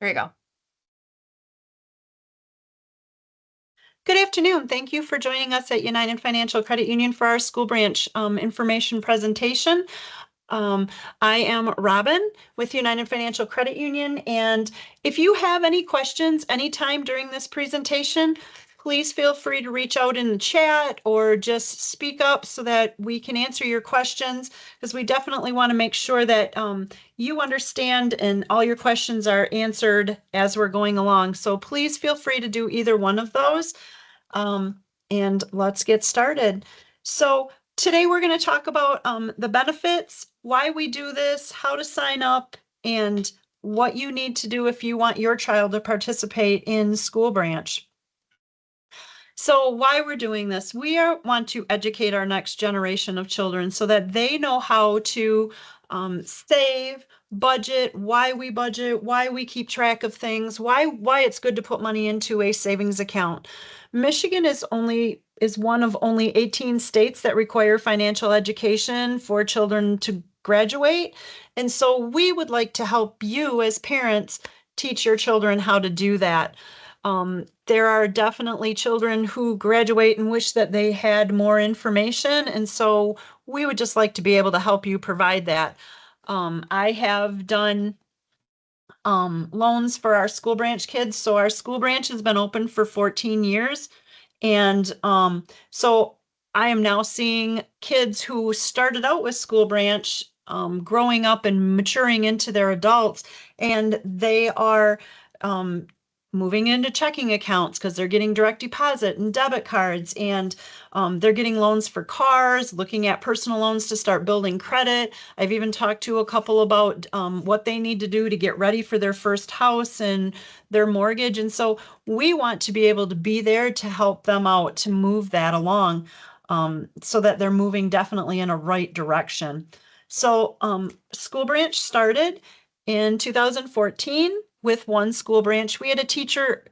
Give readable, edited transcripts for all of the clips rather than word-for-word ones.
There you go. Good afternoon. Thank you for joining us at United Financial Credit Union for our school branch information presentation. Um, I am Robin with United Financial Credit Union, and if you have any questions anytime during this presentation, please feel free to reach out in the chat or just speak up so that we can answer your questions, because we definitely want to make sure that you understand and all your questions are answered as we're going along. So please feel free to do either one of those. Um, and let's get started. So today we're going to talk about the benefits, why we do this, how to sign up, and what you need to do if you want your child to participate in school branch. So why we're doing this, want to educate our next generation of children so that they know how to save, budget, why we keep track of things, why it's good to put money into a savings account. Michigan is one of only 18 states that require financial education for children to graduate. And so we would like to help you as parents teach your children how to do that. There are definitely children who graduate and wish that they had more information, and so we would just like to be able to help you provide that. I have done loans for our school branch kids, so our school branch has been open for 14 years, and so I am now seeing kids who started out with school branch growing up and maturing into their adults, and they are um, moving into checking accounts because they're getting direct deposit and debit cards, and they're getting loans for cars, looking at personal loans to start building credit. I've even talked to a couple about what they need to do to get ready for their first house and their mortgage. And so we want to be able to be there to help them out to move that along, so that they're moving definitely in a right direction. So school branch started in 2014 with one school branch. We had a teacher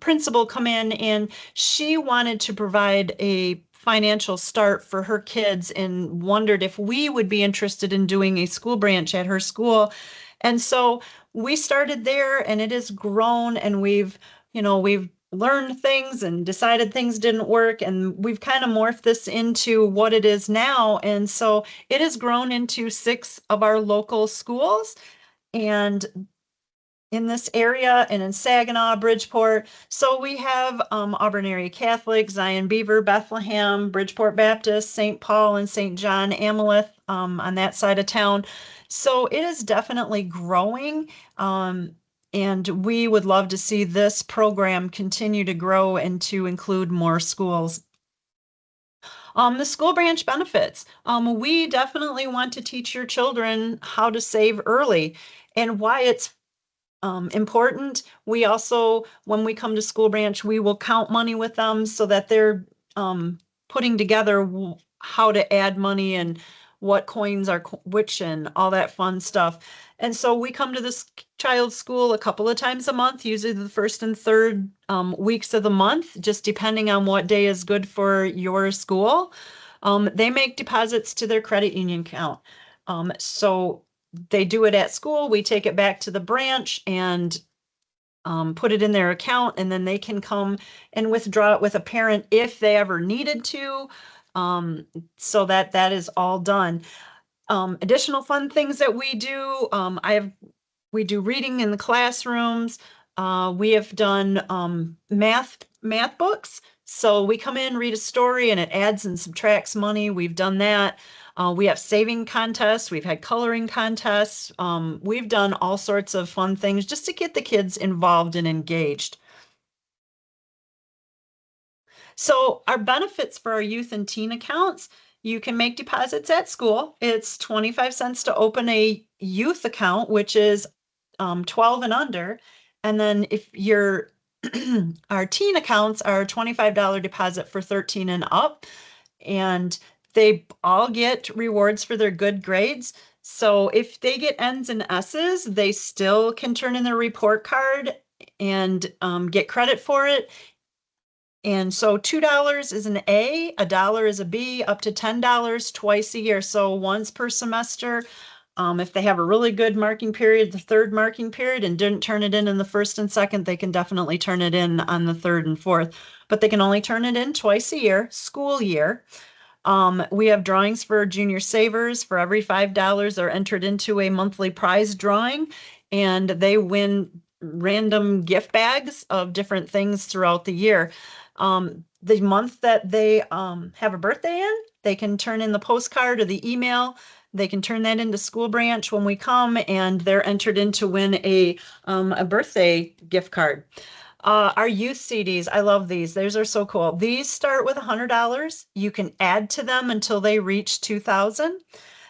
principal come in, and she wanted to provide a financial start for her kids and wondered if we would be interested in doing a school branch at her school. And so we started there, and it has grown, and we've learned things and decided things didn't work, and we've kind of morphed this into what it is now. And so it has grown into 6 of our local schools, and in this area and in Saginaw, Bridgeport. So we have Auburn Area Catholic, Zion Beaver, Bethlehem, Bridgeport Baptist, St. Paul, and St. John Amaleth on that side of town. So it is definitely growing. And we would love to see this program continue to grow and to include more schools. The school branch benefits. We definitely want to teach your children how to save early and why it's important. We also, when we come to school branch, we will count money with them so that they're putting together how to add money and what coins are which and all that fun stuff. And so we come to this child's school a couple of times a month, usually the first and third weeks of the month, just depending on what day is good for your school. They make deposits to their credit union account. So they do it at school. We take it back to the branch and put it in their account, and then they can come and withdraw it with a parent if they ever needed to. So that is all done. Additional fun things that we do. We do reading in the classrooms. We have done math books. So we come in, read a story, and it adds and subtracts money. We've done that. We have saving contests. We've had coloring contests. We've done all sorts of fun things just to get the kids involved and engaged. So our benefits for our youth and teen accounts, you can make deposits at school. It's 25 cents to open a youth account, which is 12 and under. And then if you're our teen accounts are $25 deposit for 13 and up, and they all get rewards for their good grades. So if they get N's and S's, they still can turn in their report card and get credit for it. And so $2 is an A, $1 is a B, up to $10 twice a year. So once per semester. If they have a really good marking period, the third marking period, and didn't turn it in the first and second, they can definitely turn it in on the third and fourth. But they can only turn it in twice a year, school year. We have drawings for junior savers. For every $5, they're entered into a monthly prize drawing, and they win random gift bags of different things throughout the year. The month that they have a birthday in, they can turn in the postcard or the email. They can turn that into school branch when we come, and they're entered in to win a birthday gift card. Our youth CDs, I love these. These are so cool. These start with $100. You can add to them until they reach 2,000.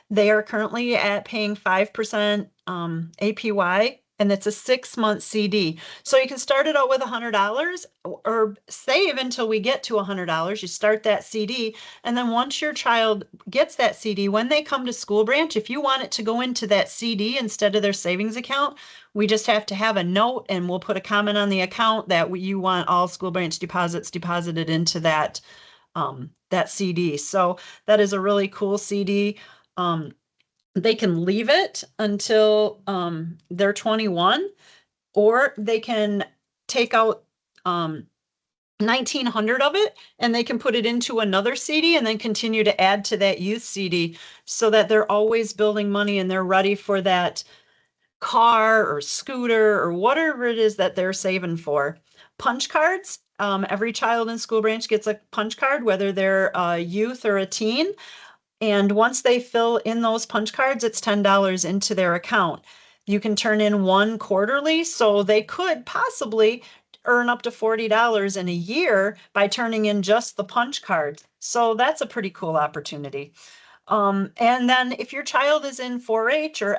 They are currently at paying 5% APY, and it's a 6-month CD. So you can start it out with $100 or save until we get to $100. You start that CD, and then once your child gets that CD, when they come to school branch, if you want it to go into that CD instead of their savings account, we just have to have a note, and we'll put a comment on the account that you want all school branch deposits deposited into that CD. So that is a really cool CD. They can leave it until they're 21, or they can take out 1,900 of it, and they can put it into another CD and then continue to add to that youth CD, so that they're always building money and they're ready for that car or scooter or whatever it is that they're saving for. Punch cards. Every child in school branch gets a punch card, whether they're a youth or a teen. And once they fill in those punch cards, it's $10 into their account. You can turn in one quarterly, so they could possibly earn up to $40 in a year by turning in just the punch cards. So that's a pretty cool opportunity. And then if your child is in 4-H or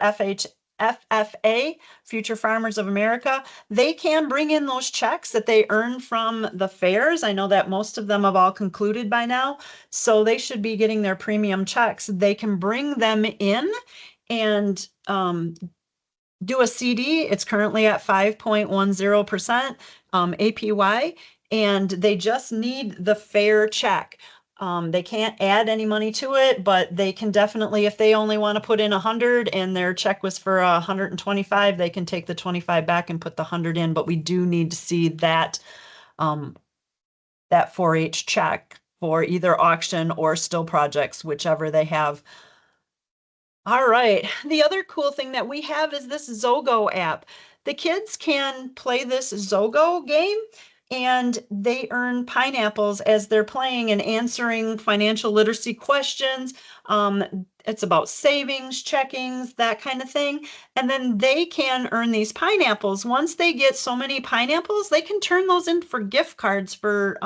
FFA, Future Farmers of America, they can bring in those checks that they earn from the fairs. I know that most of them have all concluded by now, so they should be getting their premium checks. They can bring them in and do a CD. It's currently at 5.10% APY, and they just need the fair check. They can't add any money to it, but they can definitely, if they only want to put in 100 and their check was for 125, they can take the 25 back and put the 100 in. But we do need to see that 4-H check for either auction or still projects, whichever they have. All right. The other cool thing that we have is this Zogo app. The kids can play this Zogo game, and they earn pineapples as they're playing and answering financial literacy questions. It's about savings, checkings, that kind of thing. And then they can earn these pineapples. Once they get so many pineapples, they can turn those in for gift cards for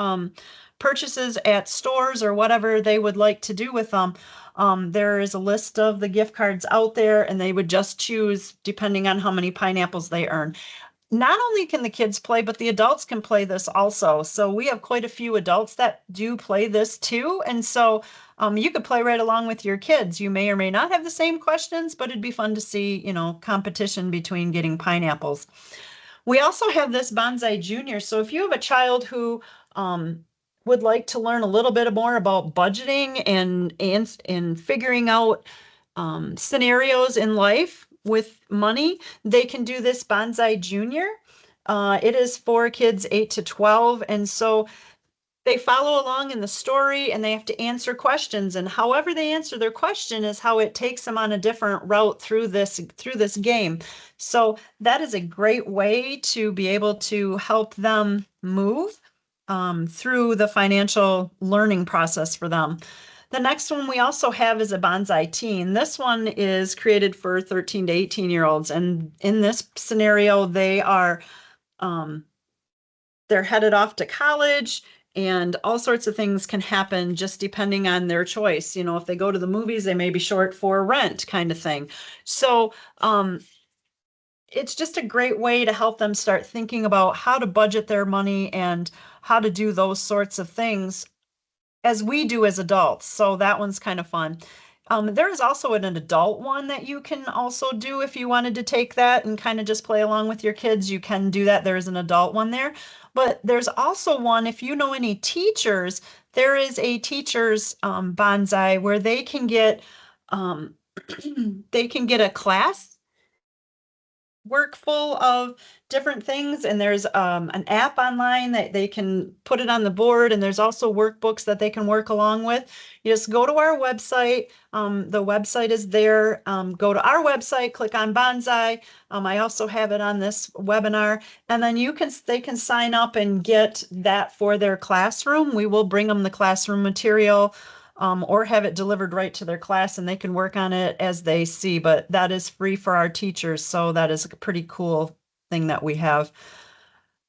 purchases at stores or whatever they would like to do with them. There is a list of the gift cards out there, and they would just choose depending on how many pineapples they earn. Not only can the kids play, but the adults can play this also. So we have quite a few adults that do play this too. And so you could play right along with your kids. You may or may not have the same questions, but it'd be fun to see, competition between getting pineapples. We also have this Bonsai Junior. So if you have a child who would like to learn a little bit more about budgeting and figuring out scenarios in life with money, they can do this Bonsai Junior. It is for kids 8 to 12, and so they follow along in the story and they have to answer questions, and however they answer their question is how it takes them on a different route through this game. So that is a great way to be able to help them move through the financial learning process for them. The next one we also have is a Bonsai Teen. This one is created for 13 to 18-year-olds, and in this scenario, they're headed off to college, and all sorts of things can happen just depending on their choice. If they go to the movies, they may be short for rent, kind of thing. So it's just a great way to help them start thinking about how to budget their money and how to do those sorts of things as we do as adults. So that one's kind of fun. There is also an adult one that you can also do if you wanted to take that and kind of just play along with your kids. You can do that. There is an adult one there. But there's also one, if you know any teachers, there is a teacher's bonsai where they can get They can get a class work full of different things, and there's an app online that they can put it on the board, and there's also workbooks that they can work along with. You just go to our website. The website is there. Go to our website, click on Bonsai. I also have it on this webinar, and then they can sign up and get that for their classroom. We will bring them the classroom material, or have it delivered right to their class, and they can work on it as they see. But that is free for our teachers, so that is a pretty cool thing that we have.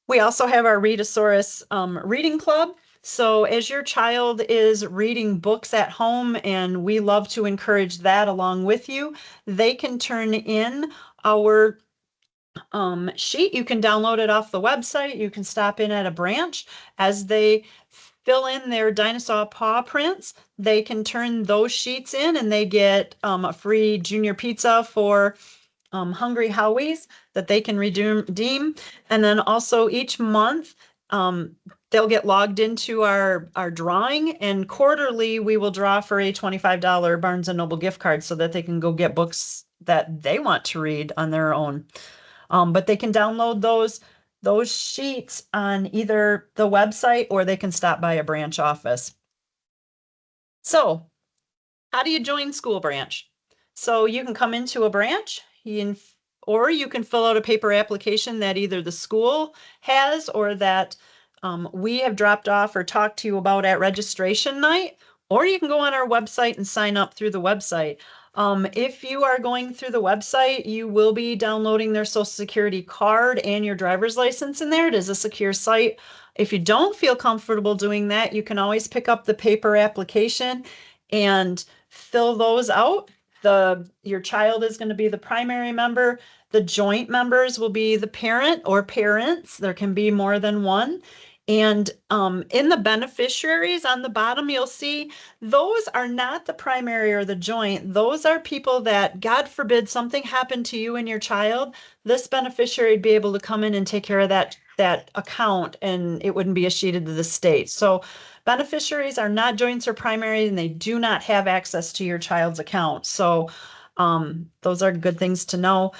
We also have our Readosaurus reading club. So as your child is reading books at home, and we love to encourage that along with you, they can turn in our sheet. You can download it off the website. You can stop in at a branch. As they fill in their dinosaur paw prints, they can turn those sheets in, and they get a free junior pizza for Hungry Howie's that they can redeem. And then also each month, they'll get logged into our drawing, and quarterly we will draw for a $25 Barnes & Noble gift card so that they can go get books that they want to read on their own. But they can download those sheets on either the website, or they can stop by a branch office. So how do you join School Branch? So you can come into a branch, or you can fill out a paper application that either the school has, or that we have dropped off or talked to you about at registration night, or you can go on our website and sign up through the website. If you are going through the website, you will be downloading their Social Security card and your driver's license in there. It is a secure site. If you don't feel comfortable doing that, you can always pick up the paper application and fill those out. Your child is going to be the primary member. The joint members will be the parent or parents. There can be more than one. And in the beneficiaries on the bottom, you'll see those are not the primary or the joint. Those are people that, God forbid, something happened to you and your child. This beneficiary would be able to come in and take care of that account, and it wouldn't be escheated to the state. So beneficiaries are not joints or primary, and they do not have access to your child's account. So those are good things to know.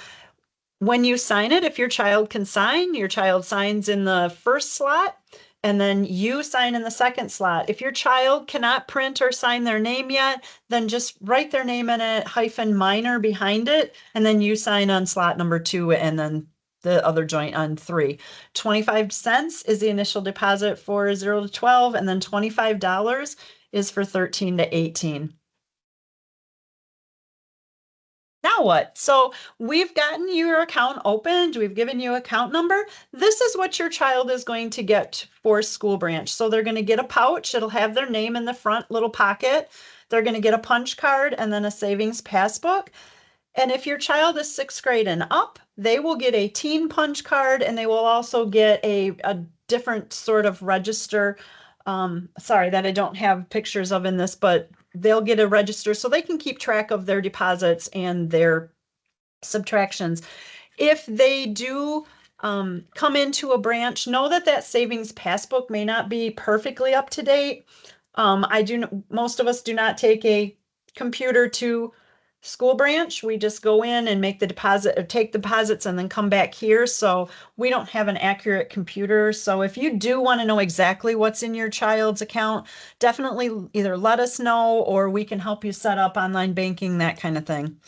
When you sign it, if your child can sign, your child signs in the first slot, and then you sign in the second slot. If your child cannot print or sign their name yet, then just write their name in a -minor behind it, and then you sign on slot number 2, and then the other joint on 3. 25 cents is the initial deposit for 0 to 12, and then $25 is for 13 to 18. Now what? So we've gotten your account opened. We've given you account number. This is what your child is going to get for School Branch. So they're going to get a pouch. It'll have their name in the front little pocket. They're going to get a punch card and then a savings passbook. And if your child is 6th grade and up, they will get a teen punch card, and they will also get a different sort of register. Sorry that I don't have pictures of in this, but they'll get a register so they can keep track of their deposits and their subtractions. If they do come into a branch, know that savings passbook may not be perfectly up to date. Most of us do not take a computer to School Branch. We just go in and make the deposit or take deposits and then come back here. So we don't have an accurate computer. So if you do want to know exactly what's in your child's account, definitely either let us know, or we can help you set up online banking, that kind of thing.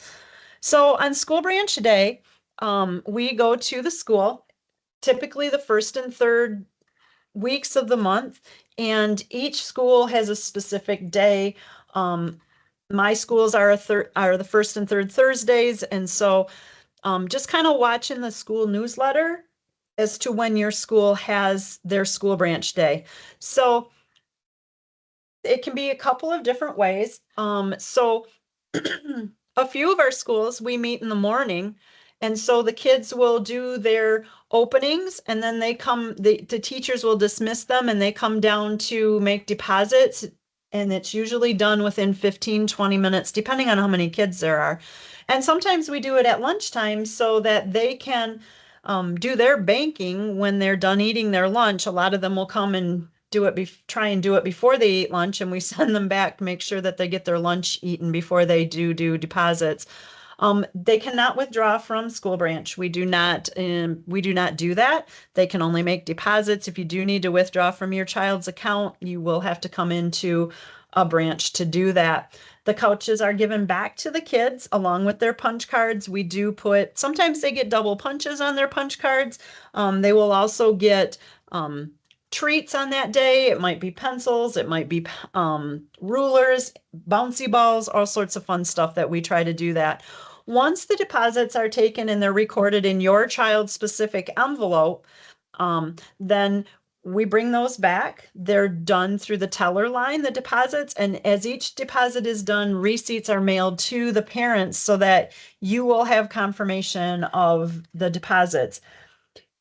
So on School Branch Day, we go to the school, typically the first and third weeks of the month, and each school has a specific day. My schools are the first and third Thursdays, and so just kind of watching the school newsletter as to when your school has their School Branch Day. So it can be a couple of different ways. So a few of our schools, we meet in the morning, and so the kids will do their openings, and then the teachers will dismiss them, and they come down to make deposits, and it's usually done within 15-20 minutes, depending on how many kids there are. And sometimes we do it at lunchtime so that they can do their banking when they're done eating their lunch. A lot of them will come and try and do it before they eat lunch, and we send them back to make sure that they get their lunch eaten before they do deposits. They cannot withdraw from school branch. We do not do that. They can only make deposits. If you do need to withdraw from your child's account, you will have to come into a branch to do that. The couches are given back to the kids along with their punch cards. Sometimes they get double punches on their punch cards. They will also get treats on that day. It might be pencils, it might be rulers, bouncy balls, all sorts of fun stuff that we try to do that. Once the deposits are taken and they're recorded in your child's specific envelope, then we bring those back. They're done through the teller line, the deposits, and as each deposit is done, receipts are mailed to the parents so that you will have confirmation of the deposits.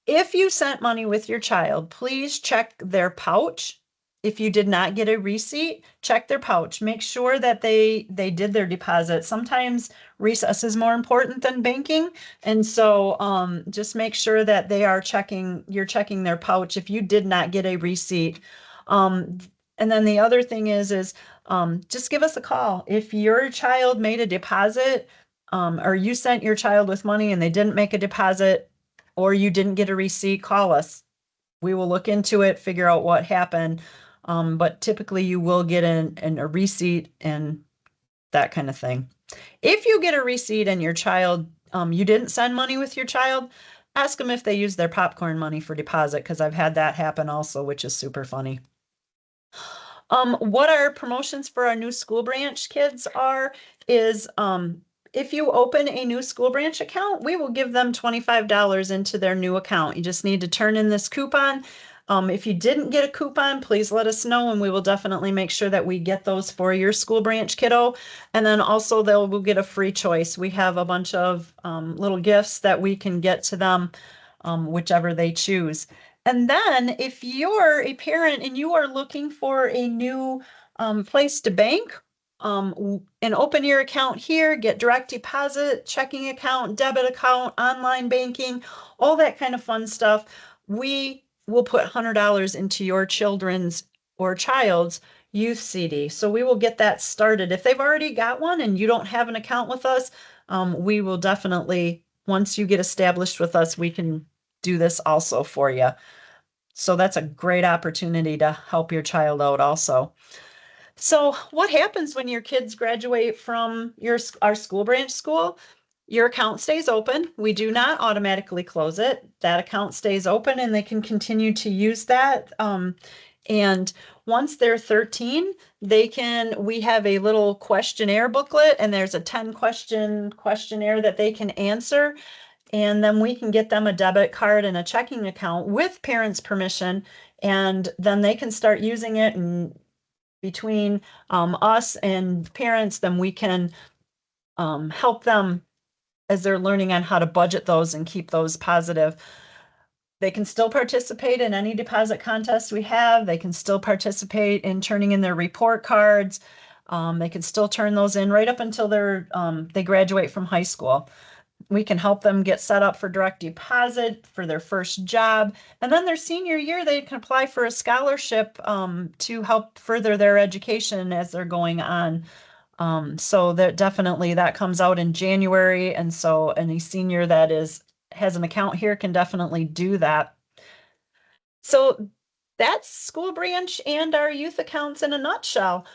If you sent money with your child, please check their pouch. If you did not get a receipt, check their pouch. Make sure that they did their deposit. Sometimes recess is more important than banking, and so just make sure that you're checking their pouch if you did not get a receipt. And then the other thing is just give us a call if your child made a deposit, or you sent your child with money and they didn't make a deposit, or you didn't get a receipt. Call us. We will look into it, figure out what happened. But typically you will get a receipt and that kind of thing. If you get a receipt and you didn't send money with your child, ask them if they use their popcorn money for deposit, because I've had that happen also, which is super funny. What our promotions for our new school branch kids is if you open a new school branch account, we will give them $25 into their new account. You just need to turn in this coupon. If you didn't get a coupon, please let us know, and we will definitely make sure that we get those for your school branch kiddo. And then also will get a free choice. We have a bunch of little gifts that we can get to them, whichever they choose. And then if you're a parent and you are looking for a new place to bank, and open your account here, get direct deposit, checking account, debit account, online banking, all that kind of fun stuff, we will put $100 into your children's or child's youth CD. So we will get that started. If they've already got one and you don't have an account with us, we will definitely, once you get established with us, we can do this also for you. So that's a great opportunity to help your child out also. So what happens when your kids graduate from our school branch school? Your account stays open. We do not automatically close it. That account stays open and they can continue to use that. And once they're 13, we have a little questionnaire booklet, and there's a 10-question questionnaire that they can answer. And then we can get them a debit card and a checking account with parents' permission, and then they can start using it. And between us and parents, then we can help them as they're learning on how to budget those and keep those positive. They can still participate in any deposit contest we have. They can still participate in turning in their report cards. They can still turn those in right up until they graduate from high school. We can help them get set up for direct deposit for their first job. And then their senior year, they can apply for a scholarship to help further their education as they're going on. So that comes out in January. And so any senior that has an account here can definitely do that. So that's school branch and our youth accounts in a nutshell.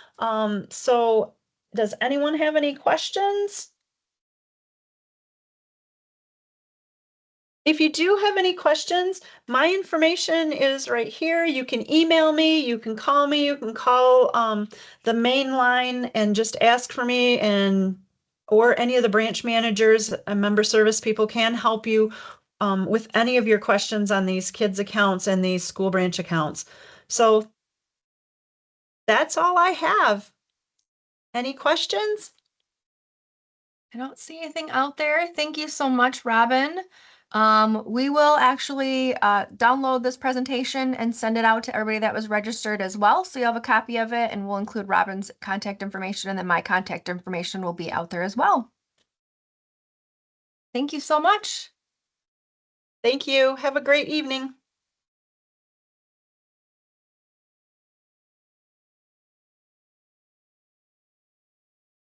So does anyone have any questions? If you do have any questions, my information is right here. You can email me, you can call me, you can call the main line and just ask for me, or any of the branch managers and member service people can help you with any of your questions on these kids accounts and these school branch accounts. So that's all I have. Any questions? I don't see anything out there. Thank you so much, Robin. We will actually download this presentation and send it out to everybody that was registered as well. So you have a copy of it, and we'll include Robin's contact information, and then my contact information will be out there as well. Thank you so much. Thank you. Have a great evening.